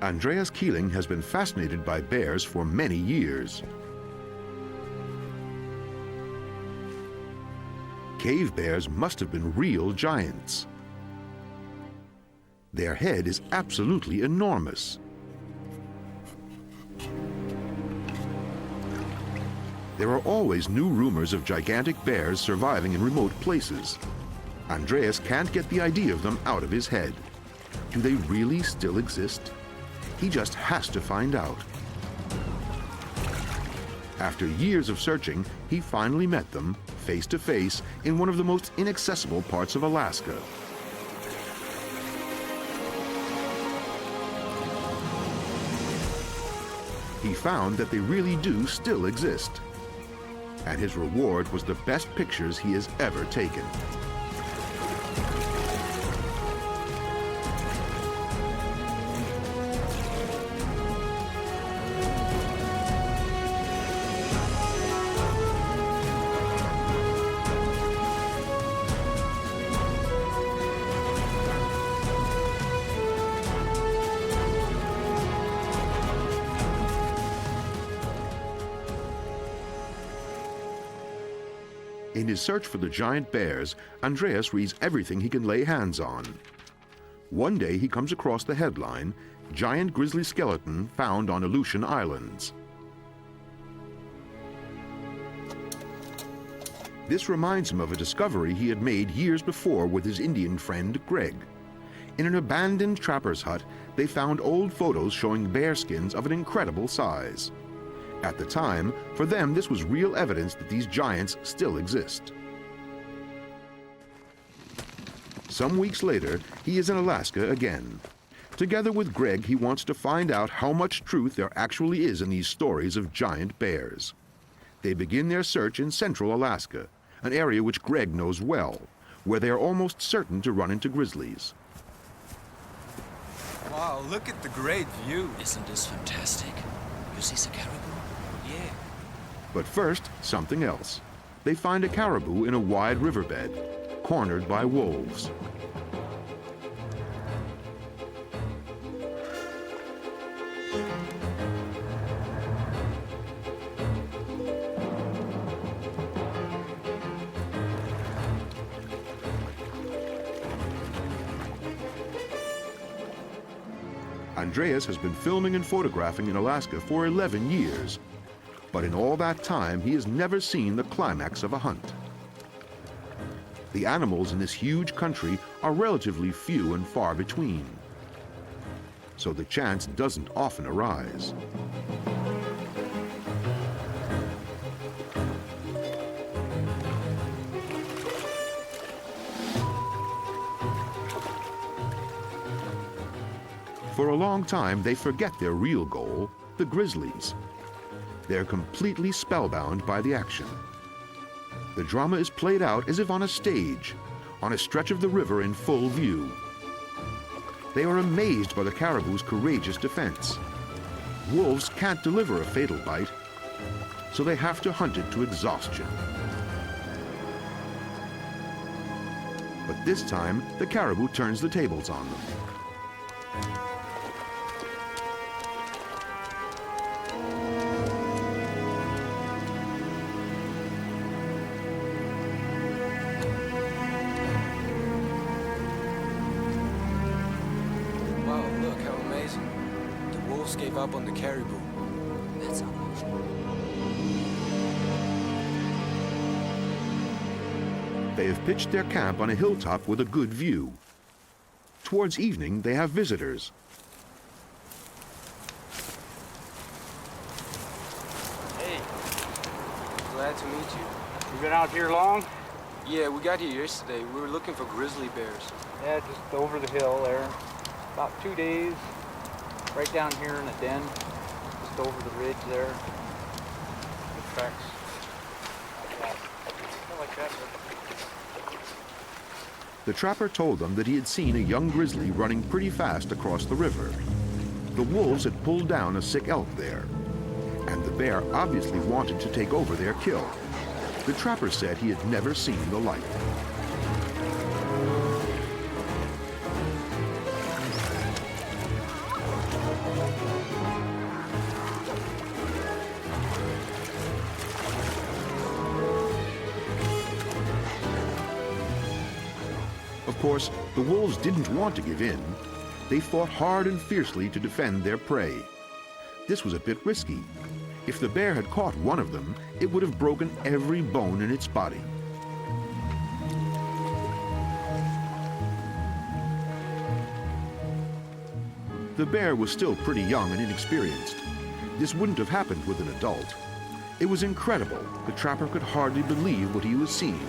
Andreas Kieling has been fascinated by bears for many years. Cave bears must have been real giants. Their head is absolutely enormous. There are always new rumors of gigantic bears surviving in remote places. Andreas can't get the idea of them out of his head. Do they really still exist? He just has to find out. After years of searching, he finally met them face to face in one of the most inaccessible parts of Alaska. He found that they really do still exist. And his reward was the best pictures he has ever taken. In his search for the giant bears, Andreas reads everything he can lay hands on. One day he comes across the headline, "Giant Grizzly Skeleton Found on Aleutian Islands." This reminds him of a discovery he had made years before with his Indian friend Greg. In an abandoned trapper's hut, they found old photos showing bear skins of an incredible size. At the time, for them, this was real evidence that these giants still exist. Some weeks later, he is in Alaska again. Together with Greg, he wants to find out how much truth there actually is in these stories of giant bears. They begin their search in central Alaska, an area which Greg knows well, where they are almost certain to run into grizzlies. Wow, look at the great view. Isn't this fantastic? You see the caribou? Yeah. But first, something else. They find a caribou in a wide riverbed, cornered by wolves. Andreas has been filming and photographing in Alaska for 11 years. But in all that time, he has never seen the climax of a hunt. The animals in this huge country are relatively few and far between, so the chance doesn't often arise. For a long time, they forget their real goal, the grizzlies. They're completely spellbound by the action. The drama is played out as if on a stage, on a stretch of the river in full view. They are amazed by the caribou's courageous defense. Wolves can't deliver a fatal bite, so they have to hunt it to exhaustion. But this time, the caribou turns the tables on them. Gave up on the caribou. That's unusual. They have pitched their camp on a hilltop with a good view. Towards evening, they have visitors. Hey, Glad to meet you. you been out here long? Yeah, we got here yesterday. We were looking for grizzly bears. Yeah, just over the hill there. About 2 days. Right down here in a den, just over the ridge there. The tracks. Like that. The trapper told them that he had seen a young grizzly running pretty fast across the river. The wolves had pulled down a sick elk there, and the bear obviously wanted to take over their kill. The trapper said he had never seen the like. Of course, the wolves didn't want to give in. They fought hard and fiercely to defend their prey. This was a bit risky. If the bear had caught one of them, it would have broken every bone in its body. The bear was still pretty young and inexperienced. This wouldn't have happened with an adult. It was incredible. The trapper could hardly believe what he was seeing.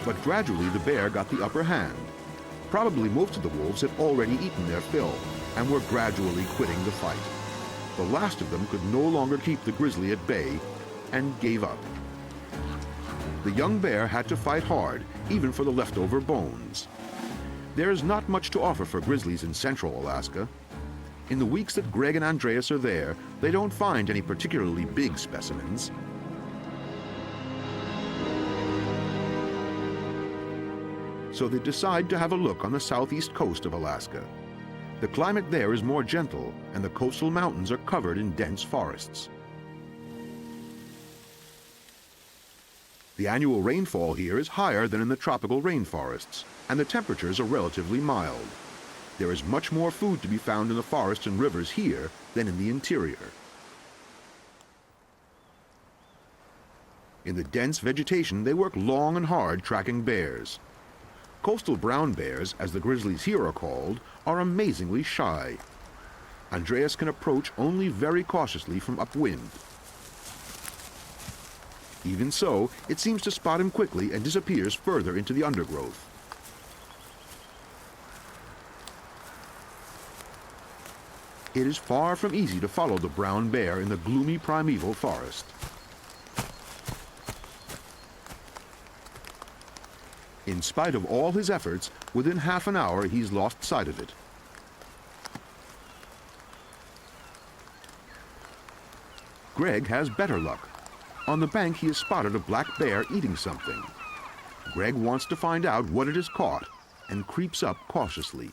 But gradually the bear got the upper hand. Probably most of the wolves had already eaten their fill and were gradually quitting the fight. The last of them could no longer keep the grizzly at bay and gave up. The young bear had to fight hard, even for the leftover bones. There's not much to offer for grizzlies in central Alaska. In the weeks that Greg and Andreas are there, they don't find any particularly big specimens. So they decide to have a look on the southeast coast of Alaska. The climate there is more gentle, and the coastal mountains are covered in dense forests. The annual rainfall here is higher than in the tropical rainforests, and the temperatures are relatively mild. There is much more food to be found in the forests and rivers here than in the interior. In the dense vegetation, they work long and hard tracking bears. Coastal brown bears, as the grizzlies here are called, are amazingly shy. Andreas can approach only very cautiously from upwind. Even so, it seems to spot him quickly and disappears further into the undergrowth. It is far from easy to follow the brown bear in the gloomy primeval forest. In spite of all his efforts, within half an hour he's lost sight of it. Greg has better luck. On the bank he has spotted a black bear eating something. Greg wants to find out what it has caught and creeps up cautiously.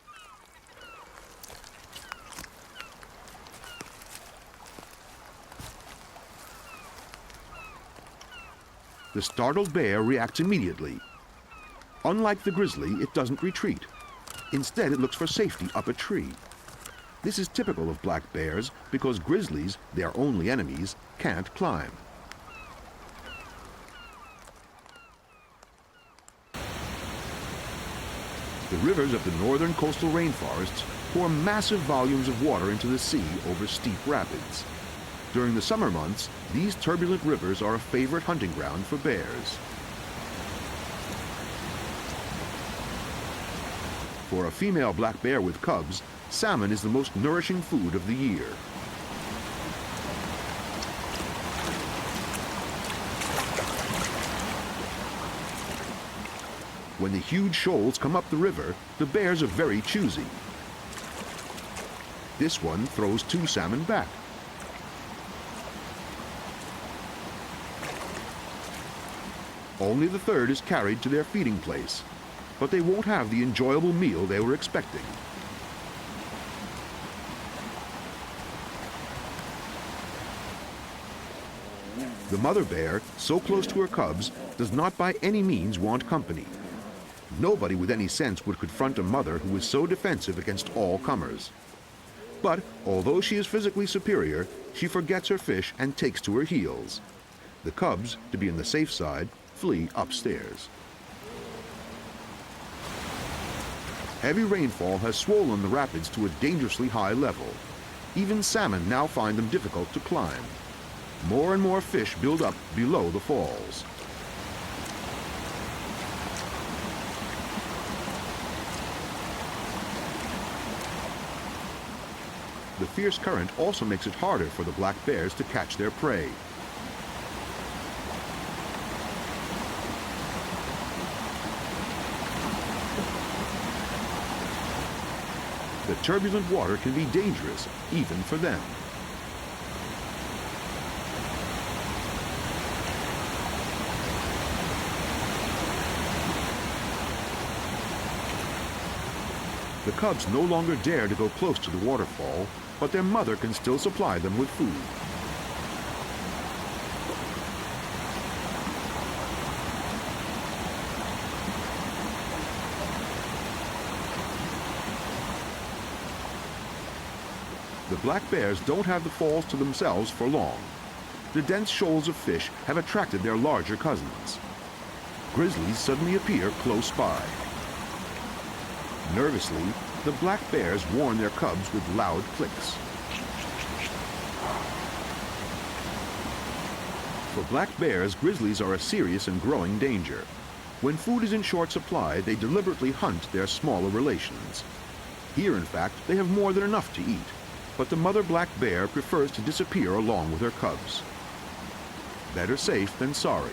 The startled bear reacts immediately. Unlike the grizzly, it doesn't retreat. Instead, it looks for safety up a tree. This is typical of black bears because grizzlies, their only enemies, can't climb. The rivers of the northern coastal rainforests pour massive volumes of water into the sea over steep rapids. During the summer months, these turbulent rivers are a favorite hunting ground for bears. For a female black bear with cubs, salmon is the most nourishing food of the year. When the huge shoals come up the river, the bears are very choosy. This one throws 2 salmon back. Only the third is carried to their feeding place, but they won't have the enjoyable meal they were expecting. The mother bear, so close to her cubs, does not by any means want company. Nobody with any sense would confront a mother who is so defensive against all comers. But although she is physically superior, she forgets her fish and takes to her heels. The cubs, to be on the safe side, flee upstairs. Heavy rainfall has swollen the rapids to a dangerously high level. Even salmon now find them difficult to climb. More and more fish build up below the falls. The fierce current also makes it harder for the black bears to catch their prey. The turbulent water can be dangerous, even for them. The cubs no longer dare to go close to the waterfall, but their mother can still supply them with food. The black bears don't have the falls to themselves for long. The dense shoals of fish have attracted their larger cousins. Grizzlies suddenly appear close by. Nervously, the black bears warn their cubs with loud clicks. For black bears, grizzlies are a serious and growing danger. When food is in short supply, they deliberately hunt their smaller relations. Here, in fact, they have more than enough to eat, but the mother black bear prefers to disappear along with her cubs. Better safe than sorry.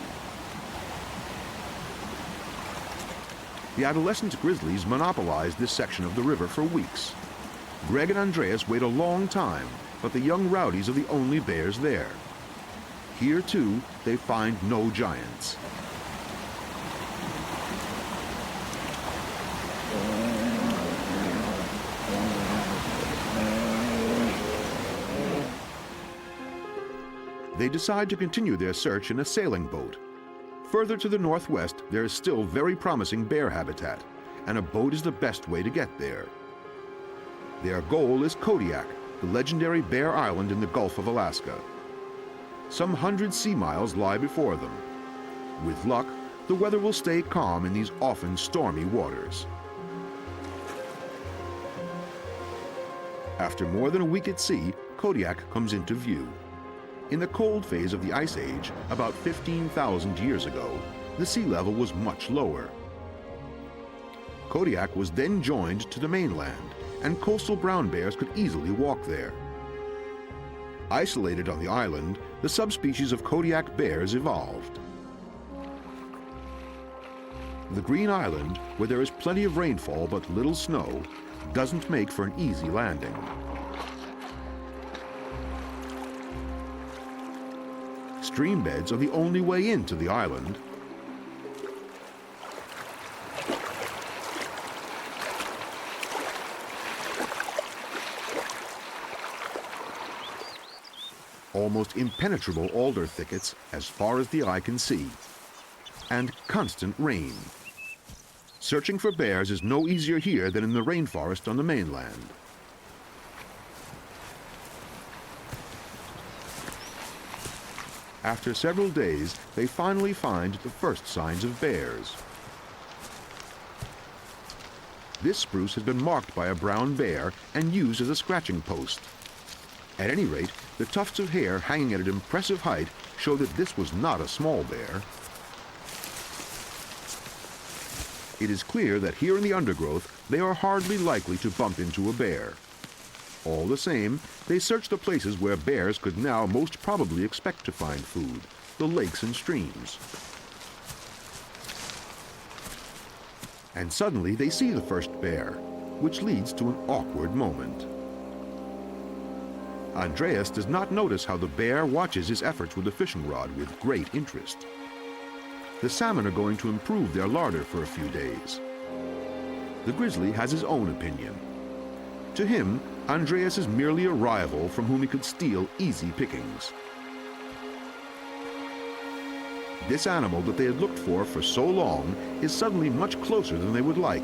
The adolescent grizzlies monopolize this section of the river for weeks. Greg and Andreas wait a long time, but the young rowdies are the only bears there. Here, too, they find no giants. They decide to continue their search in a sailing boat. Further to the northwest, there is still very promising bear habitat, and a boat is the best way to get there. Their goal is Kodiak, the legendary bear island in the Gulf of Alaska. Some 100 sea miles lie before them. With luck, the weather will stay calm in these often stormy waters. After more than a week at sea, Kodiak comes into view. In the cold phase of the Ice Age, about 15,000 years ago, the sea level was much lower. Kodiak was then joined to the mainland, and coastal brown bears could easily walk there. Isolated on the island, the subspecies of Kodiak bears evolved. The Green Island, where there is plenty of rainfall but little snow, doesn't make for an easy landing. Stream beds are the only way into the island. Almost impenetrable alder thickets as far as the eye can see. And constant rain. Searching for bears is no easier here than in the rainforest on the mainland. After several days, they finally find the first signs of bears. This spruce has been marked by a brown bear and used as a scratching post. At any rate, the tufts of hair hanging at an impressive height show that this was not a small bear. It is clear that here in the undergrowth, they are hardly likely to bump into a bear. All the same, they search the places where bears could now most probably expect to find food, the lakes and streams. And suddenly they see the first bear, which leads to an awkward moment. Andreas does not notice how the bear watches his efforts with the fishing rod with great interest. The salmon are going to improve their larder for a few days. The grizzly has his own opinion. To him, Andreas is merely a rival from whom he could steal easy pickings. This animal that they had looked for so long is suddenly much closer than they would like.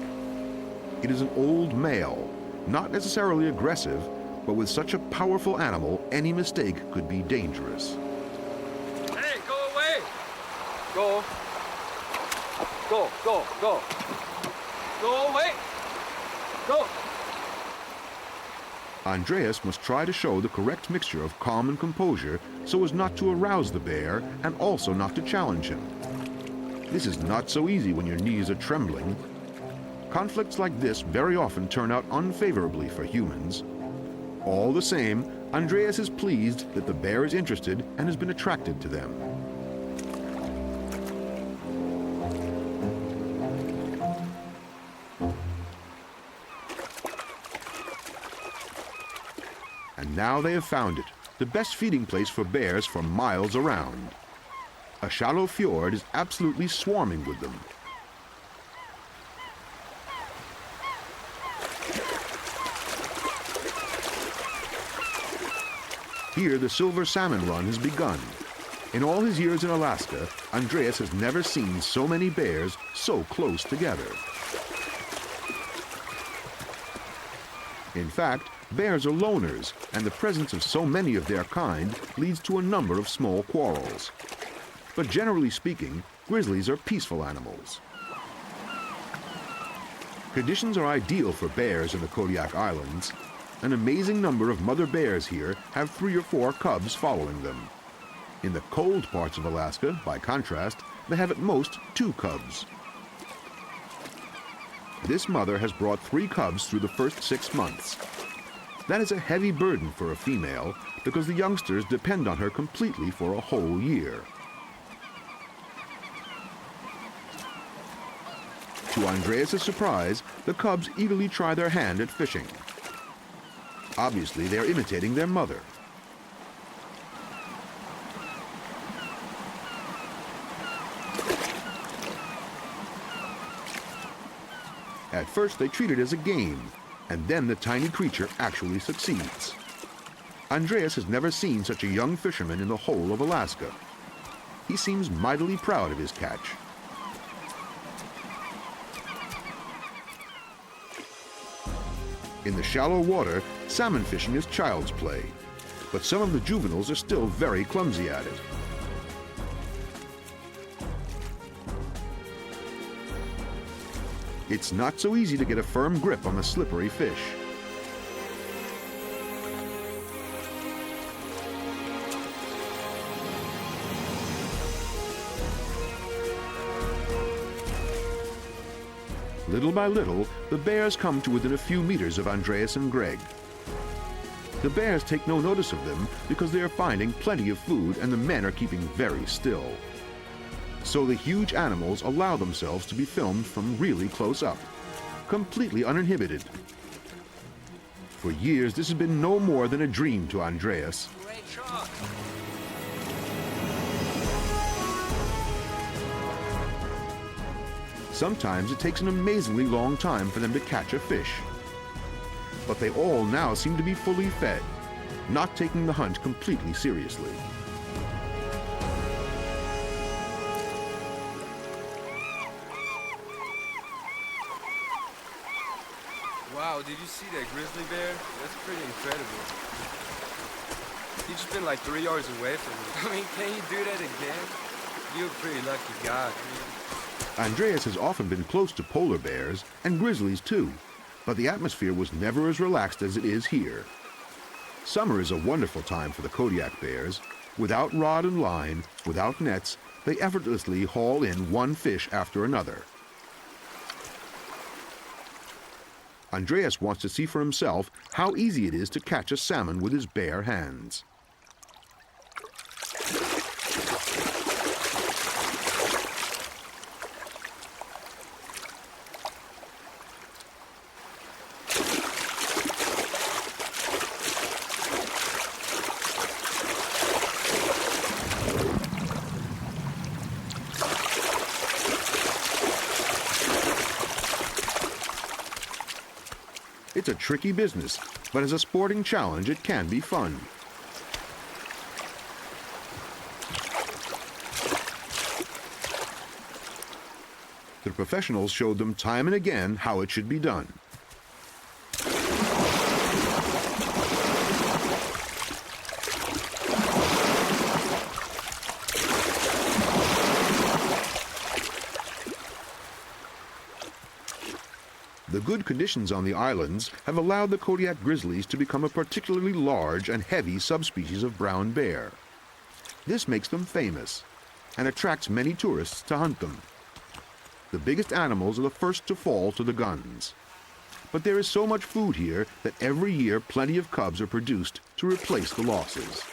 It is an old male, not necessarily aggressive, but with such a powerful animal, any mistake could be dangerous. Hey, go away! Go. Go, go, go. Go away! Go. Andreas must try to show the correct mixture of calm and composure so as not to arouse the bear and also not to challenge him. This is not so easy when your knees are trembling. Conflicts like this very often turn out unfavorably for humans. All the same, Andreas is pleased that the bear is interested and has been attracted to them. And now they have found it, the best feeding place for bears for miles around. A shallow fjord is absolutely swarming with them. Here, the silver salmon run has begun. In all his years in Alaska, Andreas has never seen so many bears so close together. In fact, bears are loners, and the presence of so many of their kind leads to a number of small quarrels. But generally speaking, grizzlies are peaceful animals. Conditions are ideal for bears in the Kodiak Islands. An amazing number of mother bears here have 3 or 4 cubs following them. In the cold parts of Alaska, by contrast, they have at most 2 cubs. This mother has brought 3 cubs through the first 6 months. That is a heavy burden for a female because the youngsters depend on her completely for a whole year. To Andreas' surprise, the cubs eagerly try their hand at fishing. Obviously, they are imitating their mother. At first, they treat it as a game, and then the tiny creature actually succeeds. Andreas has never seen such a young fisherman in the whole of Alaska. He seems mightily proud of his catch. In the shallow water, salmon fishing is child's play, but some of the juveniles are still very clumsy at it. It's not so easy to get a firm grip on the slippery fish. Little by little, the bears come to within a few meters of Andreas and Greg. The bears take no notice of them because they are finding plenty of food and the men are keeping very still. So the huge animals allow themselves to be filmed from really close up, completely uninhibited. For years, this has been no more than a dream to Andreas. Great shot. Sometimes it takes an amazingly long time for them to catch a fish. But they all now seem to be fully fed, not taking the hunt completely seriously. Wow, did you see that grizzly bear? That's pretty incredible. He just been like 3 yards away from me. I mean, can you do that again? You're a pretty lucky guy. Andreas has often been close to polar bears and grizzlies too, but the atmosphere was never as relaxed as it is here. Summer is a wonderful time for the Kodiak bears. Without rod and line, without nets, they effortlessly haul in one fish after another. Andreas wants to see for himself how easy it is to catch a salmon with his bare hands. It's a tricky business, but as a sporting challenge, it can be fun. The professionals showed them time and again how it should be done. The good conditions on the islands have allowed the Kodiak grizzlies to become a particularly large and heavy subspecies of brown bear. This makes them famous and attracts many tourists to hunt them. The biggest animals are the first to fall to the guns. But there is so much food here that every year plenty of cubs are produced to replace the losses.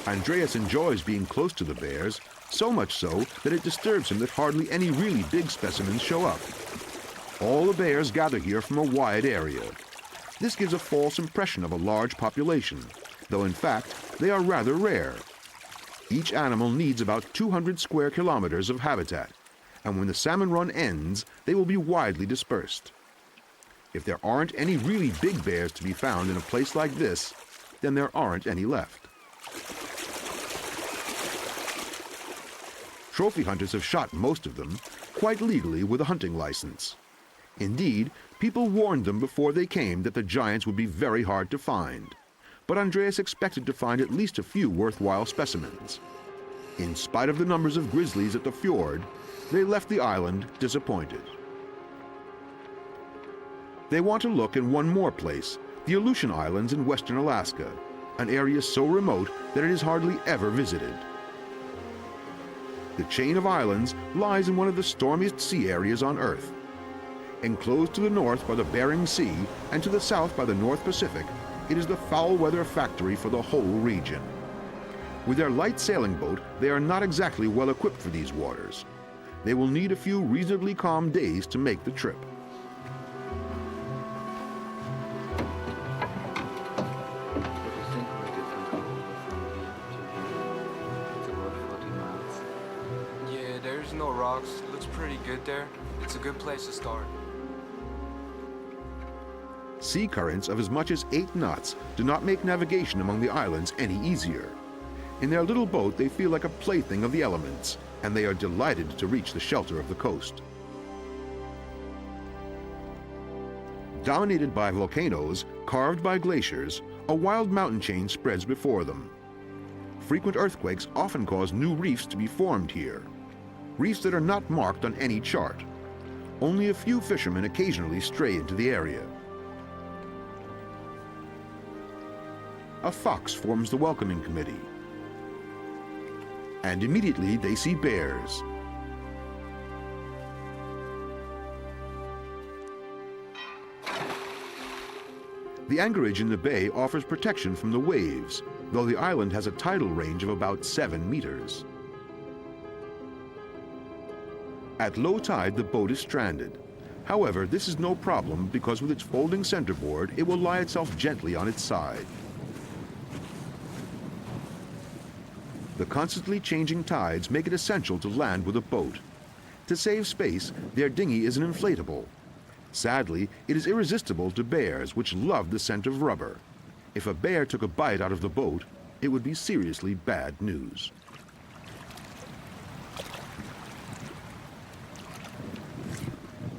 Andreas enjoys being close to the bears, so much so that it disturbs him that hardly any really big specimens show up. All the bears gather here from a wide area. This gives a false impression of a large population, though in fact they are rather rare. Each animal needs about 200 square kilometers of habitat, and when the Salmon Run ends, they will be widely dispersed. If there aren't any really big bears to be found in a place like this, then there aren't any left. Trophy hunters have shot most of them, quite legally with a hunting license. Indeed, people warned them before they came that the giants would be very hard to find, but Andreas expected to find at least a few worthwhile specimens. In spite of the numbers of grizzlies at the fjord, they left the island disappointed. They want to look in one more place, the Aleutian Islands in western Alaska, an area so remote that it is hardly ever visited. The chain of islands lies in one of the stormiest sea areas on Earth. Enclosed to the north by the Bering Sea and to the south by the North Pacific, it is the foul-weather factory for the whole region. With their light sailing boat, they are not exactly well equipped for these waters. They will need a few reasonably calm days to make the trip. Yeah, there's no rocks. Looks pretty good there. It's a good place to start. Sea currents of as much as 8 knots do not make navigation among the islands any easier. In their little boat, they feel like a plaything of the elements, and they are delighted to reach the shelter of the coast. Dominated by volcanoes, carved by glaciers, a wild mountain chain spreads before them. Frequent earthquakes often cause new reefs to be formed here, reefs that are not marked on any chart. Only a few fishermen occasionally stray into the area. A fox forms the welcoming committee. And immediately they see bears. The anchorage in the bay offers protection from the waves, though the island has a tidal range of about 7 meters. At low tide, the boat is stranded. However, this is no problem because with its folding centerboard, it will lie itself gently on its side. The constantly changing tides make it essential to land with a boat. To save space, their dinghy is an inflatable. Sadly, it is irresistible to bears, which love the scent of rubber. If a bear took a bite out of the boat, it would be seriously bad news.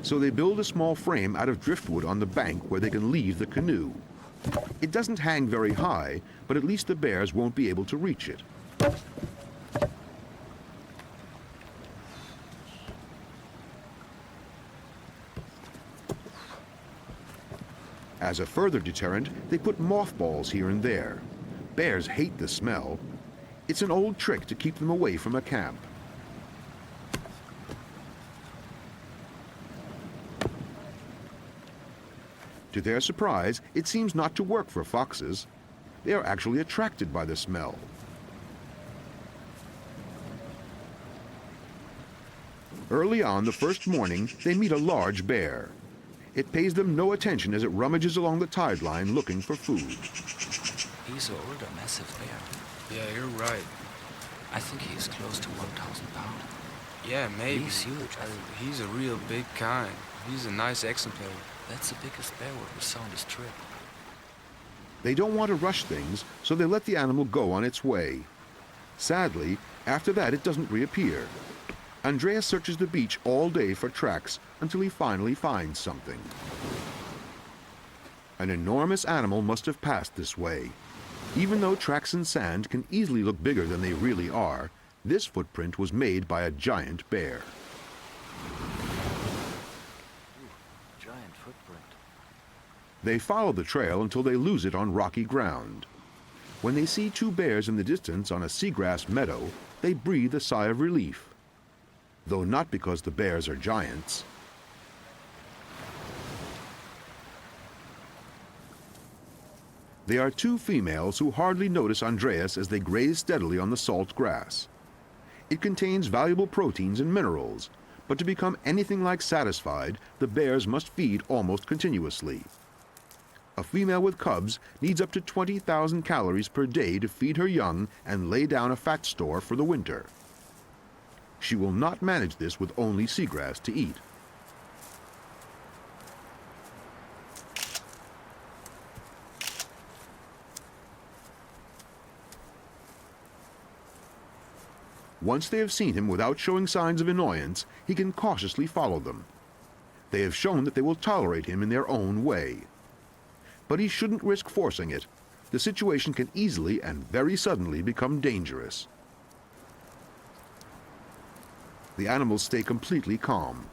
So they build a small frame out of driftwood on the bank where they can leave the canoe. It doesn't hang very high, but at least the bears won't be able to reach it. As a further deterrent, they put mothballs here and there. Bears hate the smell. It's an old trick to keep them away from a camp. To their surprise, it seems not to work for foxes. They are actually attracted by the smell. Early on the first morning, they meet a large bear. It pays them no attention as it rummages along the tide line looking for food. He's an older, massive bear. Yeah, you're right. I think he is close to 1,000 pounds. Yeah, maybe. He's huge. He's a real big kind. He's a nice exemplar. That's the biggest bear what we saw on this trip. They don't want to rush things, so they let the animal go on its way. Sadly, after that it doesn't reappear. Andreas searches the beach all day for tracks until he finally finds something. An enormous animal must have passed this way. Even though tracks in sand can easily look bigger than they really are, this footprint was made by a giant bear. Giant footprint. They follow the trail until they lose it on rocky ground. When they see 2 bears in the distance on a seagrass meadow, they breathe a sigh of relief. though not because the bears are giants. They are two females who hardly notice Andreas as they graze steadily on the salt grass. It contains valuable proteins and minerals, but to become anything like satisfied, the bears must feed almost continuously. A female with cubs needs up to 20,000 calories per day to feed her young and lay down a fat store for the winter. She will not manage this with only seagrass to eat. Once they have seen him without showing signs of annoyance, he can cautiously follow them. They have shown that they will tolerate him in their own way. But he shouldn't risk forcing it. The situation can easily and very suddenly become dangerous. The animals stay completely calm.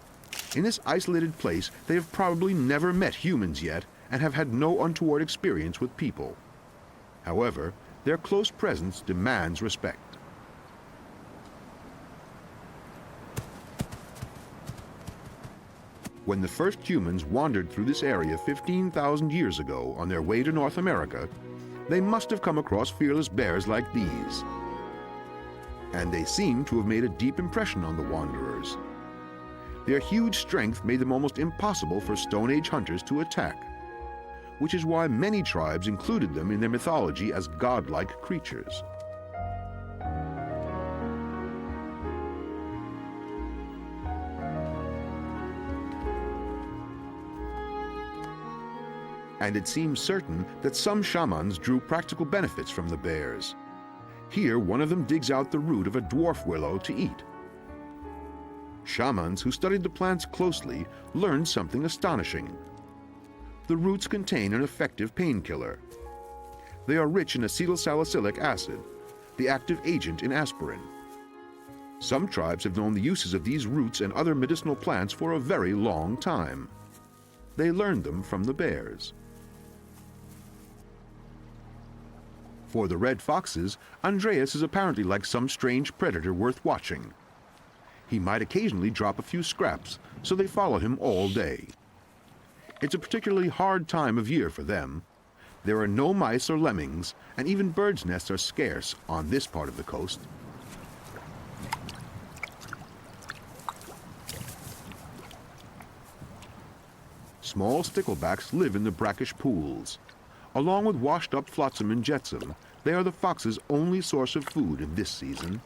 In this isolated place, they have probably never met humans yet and have had no untoward experience with people. However, their close presence demands respect. When the first humans wandered through this area 15,000 years ago on their way to North America, they must have come across fearless bears like these. And they seem to have made a deep impression on the wanderers. Their huge strength made them almost impossible for Stone Age hunters to attack, which is why many tribes included them in their mythology as godlike creatures. And it seems certain that some shamans drew practical benefits from the bears. Here, one of them digs out the root of a dwarf willow to eat. Shamans who studied the plants closely learned something astonishing. The roots contain an effective painkiller. They are rich in acetylsalicylic acid, the active agent in aspirin. Some tribes have known the uses of these roots and other medicinal plants for a very long time. They learned them from the bears. For the red foxes, Andreas is apparently like some strange predator worth watching. He might occasionally drop a few scraps, so they follow him all day. It's a particularly hard time of year for them. There are no mice or lemmings, and even birds' nests are scarce on this part of the coast. Small sticklebacks live in the brackish pools. Along with washed-up flotsam and jetsam, they are the fox's only source of food in this season.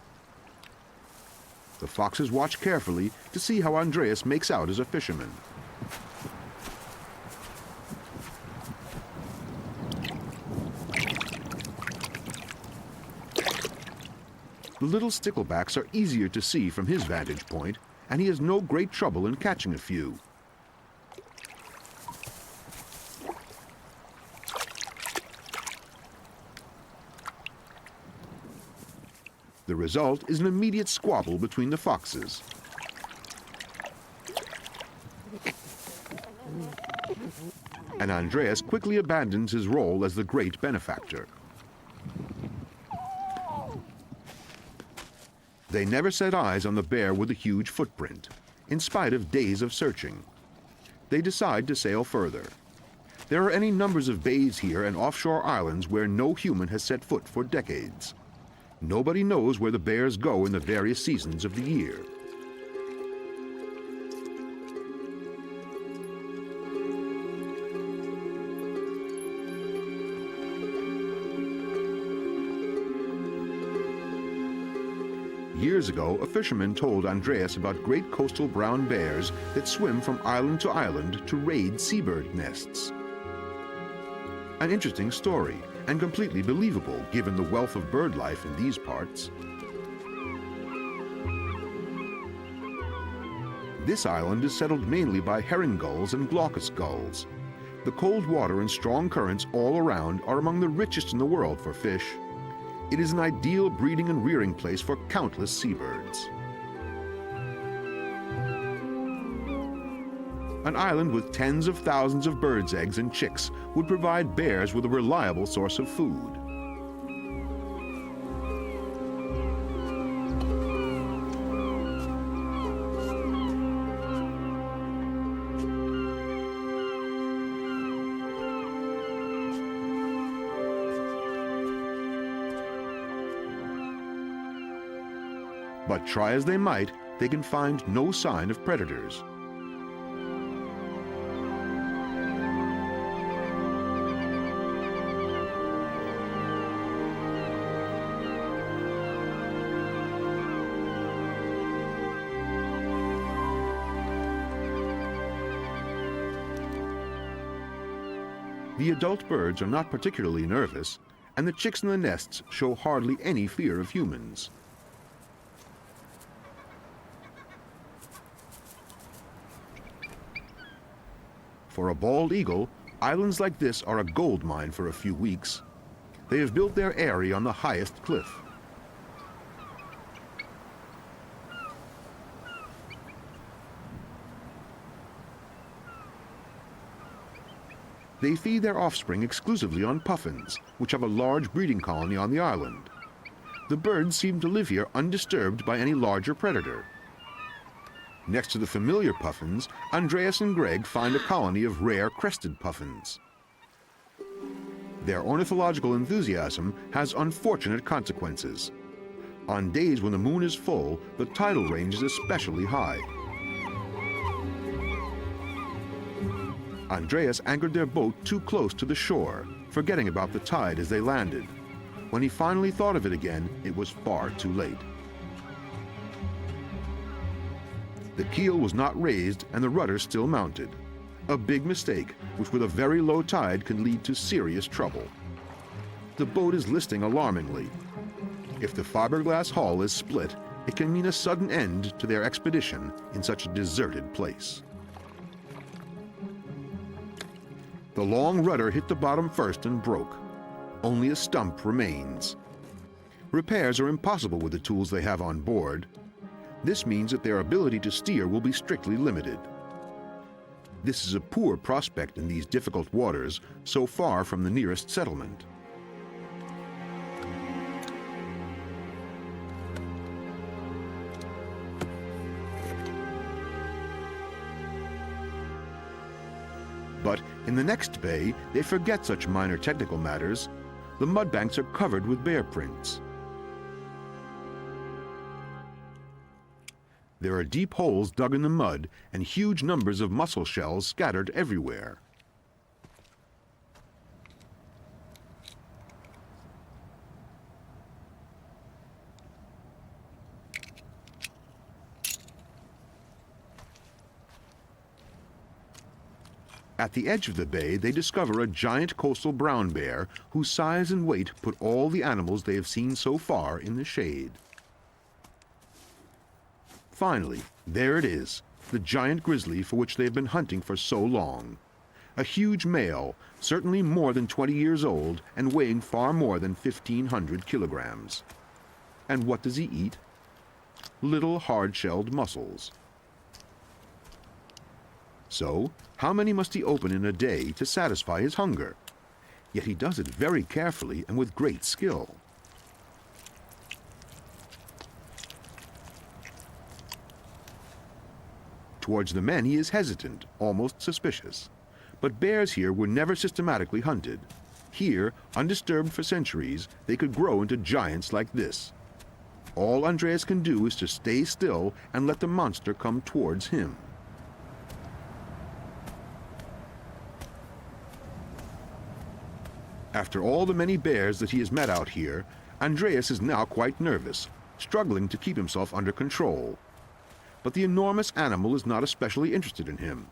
The foxes watch carefully to see how Andreas makes out as a fisherman. The little sticklebacks are easier to see from his vantage point, and he has no great trouble in catching a few. The result is an immediate squabble between the foxes. And Andreas quickly abandons his role as the great benefactor. They never set eyes on the bear with a huge footprint, in spite of days of searching. They decide to sail further. There are any numbers of bays here and offshore islands where no human has set foot for decades. Nobody knows where the bears go in the various seasons of the year. Years ago, a fisherman told Andreas about great coastal brown bears that swim from island to island to raid seabird nests. An interesting story, and completely believable given the wealth of bird life in these parts. This island is settled mainly by herring gulls and glaucous gulls. The cold water and strong currents all around are among the richest in the world for fish. It is an ideal breeding and rearing place for countless seabirds. An island with tens of thousands of birds' eggs and chicks would provide bears with a reliable source of food. But try as they might, they can find no sign of predators. The adult birds are not particularly nervous, and the chicks in the nests show hardly any fear of humans. For a bald eagle, islands like this are a gold mine for a few weeks. They have built their eyrie on the highest cliff. They feed their offspring exclusively on puffins, which have a large breeding colony on the island. The birds seem to live here undisturbed by any larger predator. Next to the familiar puffins, Andreas and Greg find a colony of rare crested puffins. Their ornithological enthusiasm has unfortunate consequences. On days when the moon is full, the tidal range is especially high. Andreas anchored their boat too close to the shore, forgetting about the tide as they landed. When he finally thought of it again, it was far too late. The keel was not raised and the rudder still mounted. A big mistake, which with a very low tide can lead to serious trouble. The boat is listing alarmingly. If the fiberglass hull is split, it can mean a sudden end to their expedition in such a deserted place. The long rudder hit the bottom first and broke. Only a stump remains. Repairs are impossible with the tools they have on board. This means that their ability to steer will be strictly limited. This is a poor prospect in these difficult waters, so far from the nearest settlement. But in the next bay, they forget such minor technical matters. The mudbanks are covered with bear prints. There are deep holes dug in the mud and huge numbers of mussel shells scattered everywhere. At the edge of the bay, they discover a giant coastal brown bear whose size and weight put all the animals they have seen so far in the shade. Finally, there it is, the giant grizzly for which they have been hunting for so long. A huge male, certainly more than 20 years old and weighing far more than 1,500 kilograms. And what does he eat? Little hard-shelled mussels. So, how many must he open in a day to satisfy his hunger? Yet he does it very carefully and with great skill. Towards the men he is hesitant, almost suspicious. But bears here were never systematically hunted. Here, undisturbed for centuries, they could grow into giants like this. All Andreas can do is to stay still and let the monster come towards him. After all the many bears that he has met out here, Andreas is now quite nervous, struggling to keep himself under control. But the enormous animal is not especially interested in him.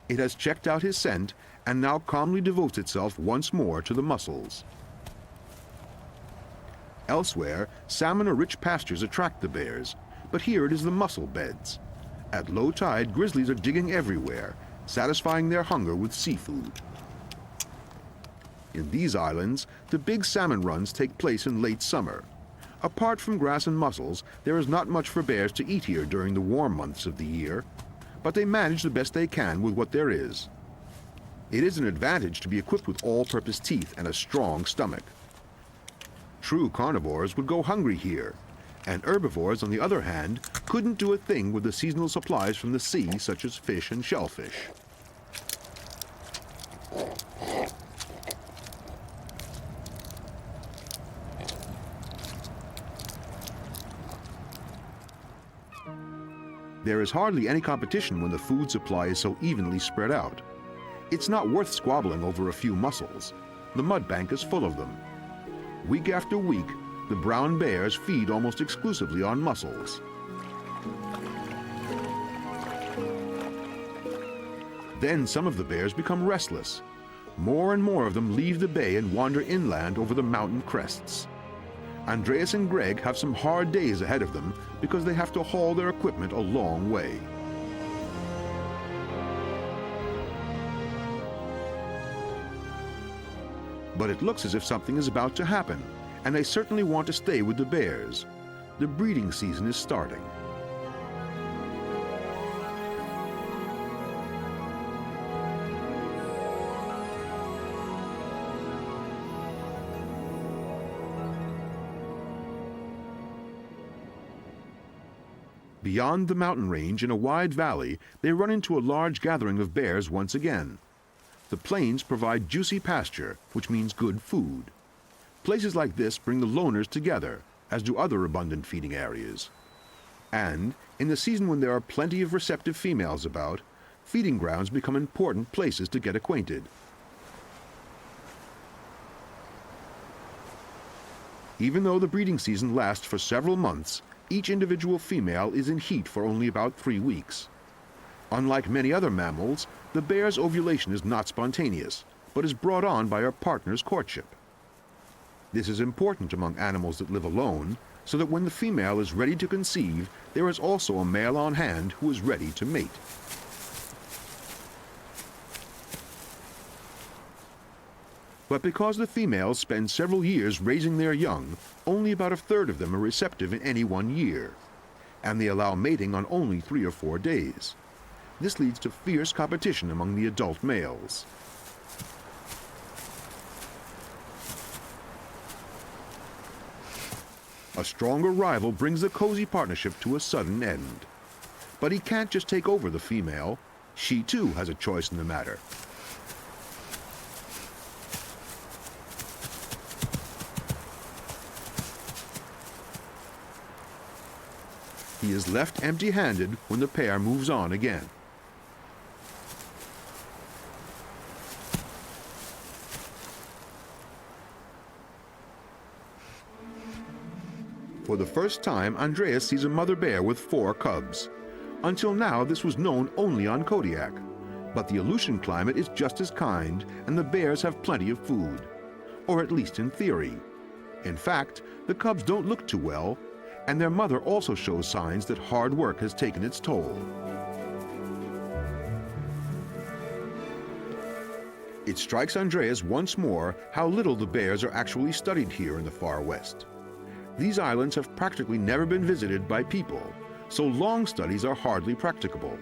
It has checked out his scent and now calmly devotes itself once more to the mussels. Elsewhere, salmon or rich pastures attract the bears, but here it is the mussel beds. At low tide, grizzlies are digging everywhere, satisfying their hunger with seafood. In these islands, the big salmon runs take place in late summer. Apart from grass and mussels, there is not much for bears to eat here during the warm months of the year, but they manage the best they can with what there is. It is an advantage to be equipped with all-purpose teeth and a strong stomach. True carnivores would go hungry here, and herbivores, on the other hand, couldn't do a thing with the seasonal supplies from the sea, such as fish and shellfish. There is hardly any competition when the food supply is so evenly spread out. It's not worth squabbling over a few mussels. The mud bank is full of them. Week after week, the brown bears feed almost exclusively on mussels. Then some of the bears become restless. More and more of them leave the bay and wander inland over the mountain crests. Andreas and Greg have some hard days ahead of them because they have to haul their equipment a long way. But it looks as if something is about to happen, and they certainly want to stay with the bears. The breeding season is starting. Beyond the mountain range, in a wide valley, they run into a large gathering of bears once again. The plains provide juicy pasture, which means good food. Places like this bring the loners together, as do other abundant feeding areas. And, in the season when there are plenty of receptive females about, feeding grounds become important places to get acquainted. Even though the breeding season lasts for several months, each individual female is in heat for only about 3 weeks. Unlike many other mammals, the bear's ovulation is not spontaneous, but is brought on by her partner's courtship. This is important among animals that live alone, so that when the female is ready to conceive, there is also a male on hand who is ready to mate. But because the females spend several years raising their young, only about a third of them are receptive in any one year, and they allow mating on only 3 or 4 days. This leads to fierce competition among the adult males. A stronger rival brings the cozy partnership to a sudden end. But he can't just take over the female. She too has a choice in the matter. He is left empty-handed when the pair moves on again. For the first time, Andreas sees a mother bear with 4 cubs. Until now, this was known only on Kodiak. But the Aleutian climate is just as kind, and the bears have plenty of food. Or at least in theory. In fact, the cubs don't look too well, and their mother also shows signs that hard work has taken its toll. It strikes Andreas once more how little the bears are actually studied here in the far west. These islands have practically never been visited by people, so long studies are hardly practicable.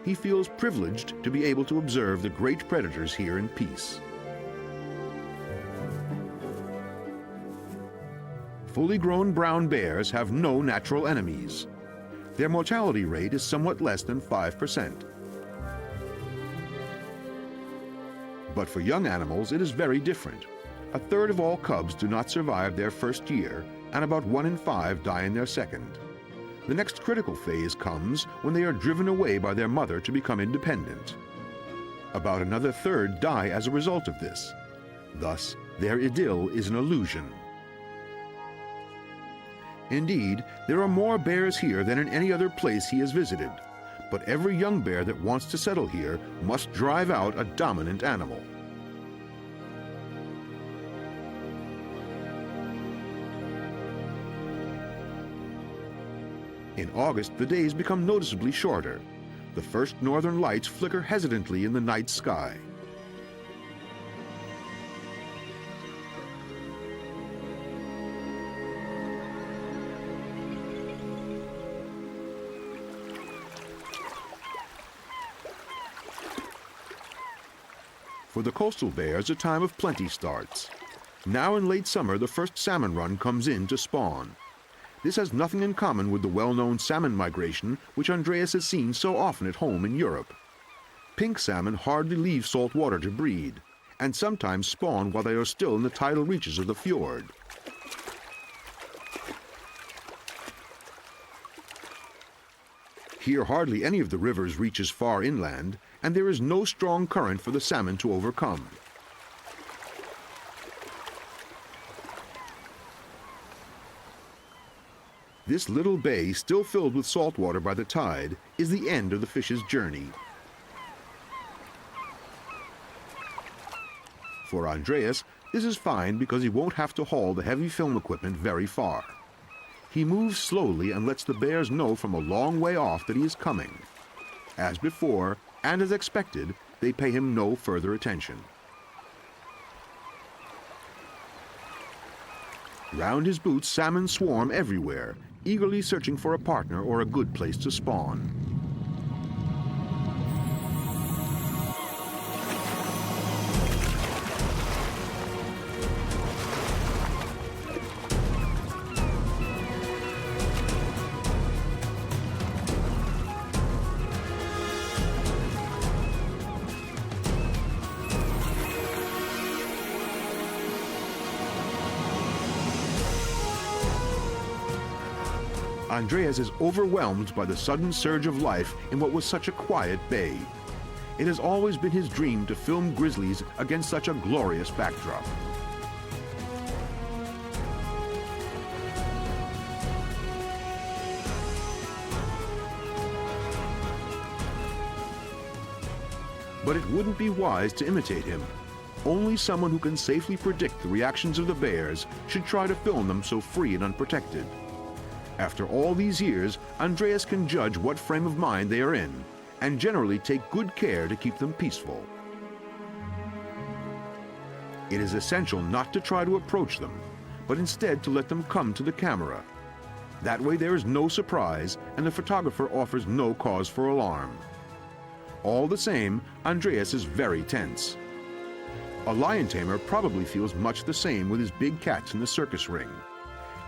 He feels privileged to be able to observe the great predators here in peace. Fully grown brown bears have no natural enemies. Their mortality rate is somewhat less than 5%. But for young animals, it is very different. A third of all cubs do not survive their first year, and about 1 in 5 die in their second. The next critical phase comes when they are driven away by their mother to become independent. About another third die as a result of this. Thus, their idyll is an illusion. Indeed, there are more bears here than in any other place he has visited, but every young bear that wants to settle here must drive out a dominant animal. In August, the days become noticeably shorter. The first northern lights flicker hesitantly in the night sky. For the coastal bears, a time of plenty starts. Now in late summer, the first salmon run comes in to spawn. This has nothing in common with the well-known salmon migration which Andreas has seen so often at home in Europe. Pink salmon hardly leave salt water to breed, and sometimes spawn while they are still in the tidal reaches of the fjord. Here hardly any of the rivers reaches far inland, and there is no strong current for the salmon to overcome. This little bay, still filled with salt water by the tide, is the end of the fish's journey. For Andreas, this is fine because he won't have to haul the heavy film equipment very far. He moves slowly and lets the bears know from a long way off that he is coming. As before, and as expected, they pay him no further attention. Round his boots, salmon swarm everywhere, eagerly searching for a partner or a good place to spawn. Andreas is overwhelmed by the sudden surge of life in what was such a quiet bay. It has always been his dream to film grizzlies against such a glorious backdrop. But it wouldn't be wise to imitate him. Only someone who can safely predict the reactions of the bears should try to film them so free and unprotected. After all these years, Andreas can judge what frame of mind they are in, and generally take good care to keep them peaceful. It is essential not to try to approach them, but instead to let them come to the camera. That way there is no surprise, and the photographer offers no cause for alarm. All the same, Andreas is very tense. A lion tamer probably feels much the same with his big cats in the circus ring.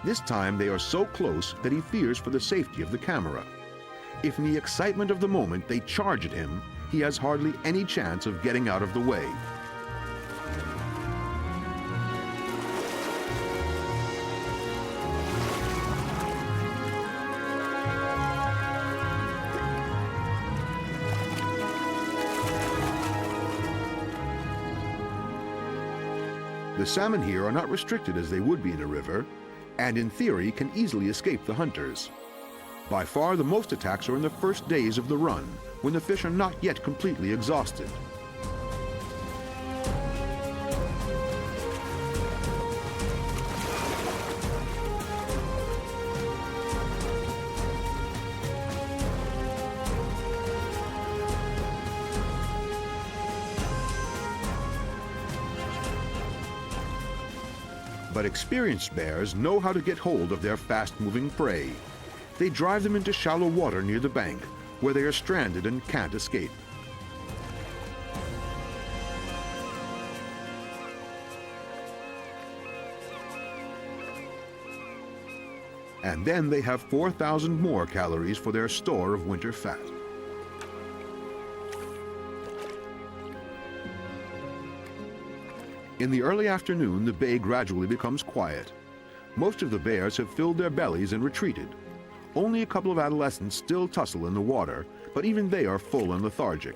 This time they are so close that he fears for the safety of the camera. If in the excitement of the moment they charge at him, he has hardly any chance of getting out of the way. The salmon here are not restricted as they would be in a river, and in theory can easily escape the hunters. By far the most attacks are in the first days of the run, when the fish are not yet completely exhausted. But experienced bears know how to get hold of their fast-moving prey. They drive them into shallow water near the bank, where they are stranded and can't escape. And then they have 4,000 more calories for their store of winter fat. In the early afternoon, the bay gradually becomes quiet. Most of the bears have filled their bellies and retreated. Only a couple of adolescents still tussle in the water, but even they are full and lethargic.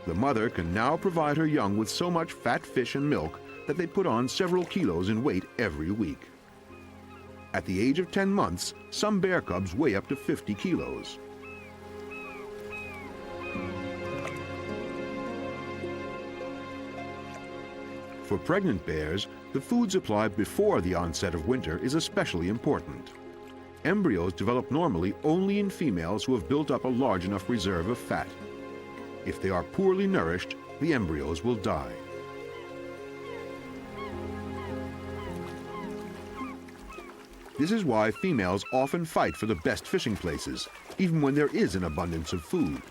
The mother can now provide her young with so much fat fish and milk that they put on several kilos in weight every week. At the age of 10 months, some bear cubs weigh up to 50 kilos. For pregnant bears, the food supply before the onset of winter is especially important. Embryos develop normally only in females who have built up a large enough reserve of fat. If they are poorly nourished, the embryos will die. This is why females often fight for the best fishing places, even when there is an abundance of food.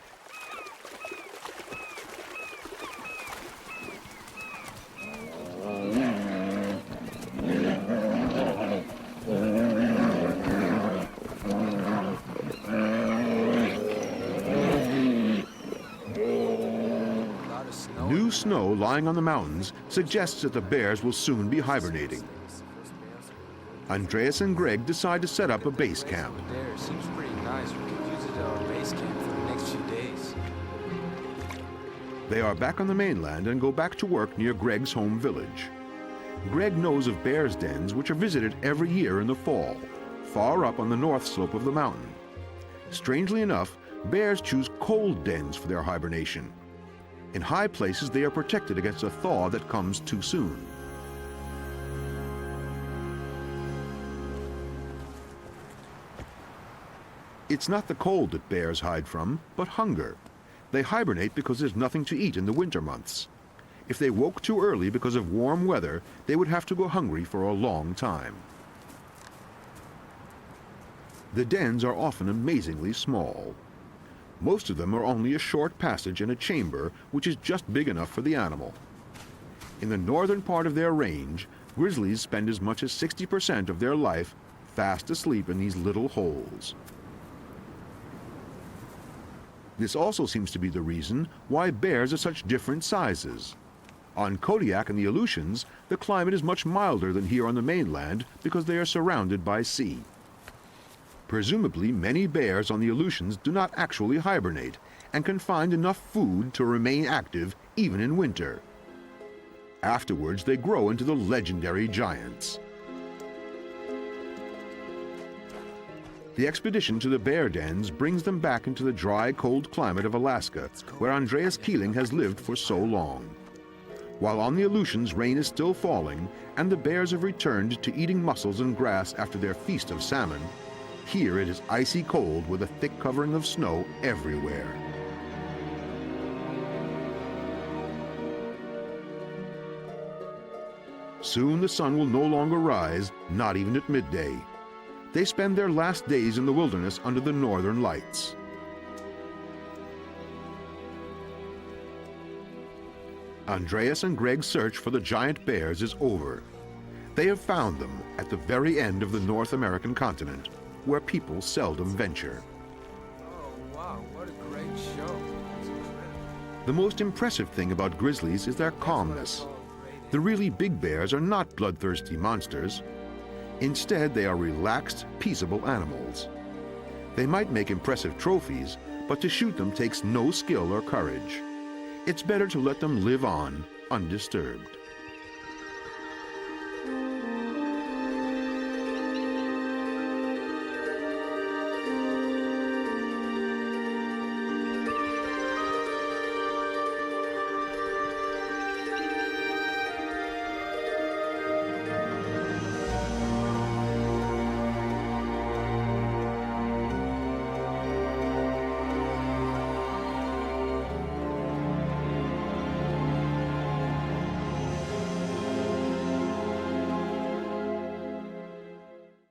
New snow lying on the mountains suggests that the bears will soon be hibernating. Andreas and Greg decide to set up a base camp. There seems pretty nice. We could use it to our base camp for the next few days. They are back on the mainland and go back to work near Greg's home village. Greg knows of bears' dens which are visited every year in the fall, far up on the north slope of the mountain. Strangely enough, bears choose cold dens for their hibernation. In high places, they are protected against a thaw that comes too soon. It's not the cold that bears hide from, but hunger. They hibernate because there's nothing to eat in the winter months. If they woke too early because of warm weather, they would have to go hungry for a long time. The dens are often amazingly small. Most of them are only a short passage and a chamber which is just big enough for the animal. In the northern part of their range, grizzlies spend as much as 60% of their life fast asleep in these little holes. This also seems to be the reason why bears are such different sizes. On Kodiak and the Aleutians, the climate is much milder than here on the mainland because they are surrounded by sea. Presumably, many bears on the Aleutians do not actually hibernate and can find enough food to remain active even in winter. Afterwards, they grow into the legendary giants. The expedition to the bear dens brings them back into the dry, cold climate of Alaska, where Andreas Kieling has lived for so long. While on the Aleutians, rain is still falling, and the bears have returned to eating mussels and grass after their feast of salmon, here it is icy cold with a thick covering of snow everywhere. Soon the sun will no longer rise, not even at midday. They spend their last days in the wilderness under the northern lights. Andreas and Greg's search for the giant bears is over. They have found them at the very end of the North American continent, where people seldom venture. Oh, wow, what a great show. That's incredible. The most impressive thing about grizzlies is their calmness. The really big bears are not bloodthirsty monsters. Instead, they are relaxed, peaceable animals. They might make impressive trophies, but to shoot them takes no skill or courage. It's better to let them live on undisturbed.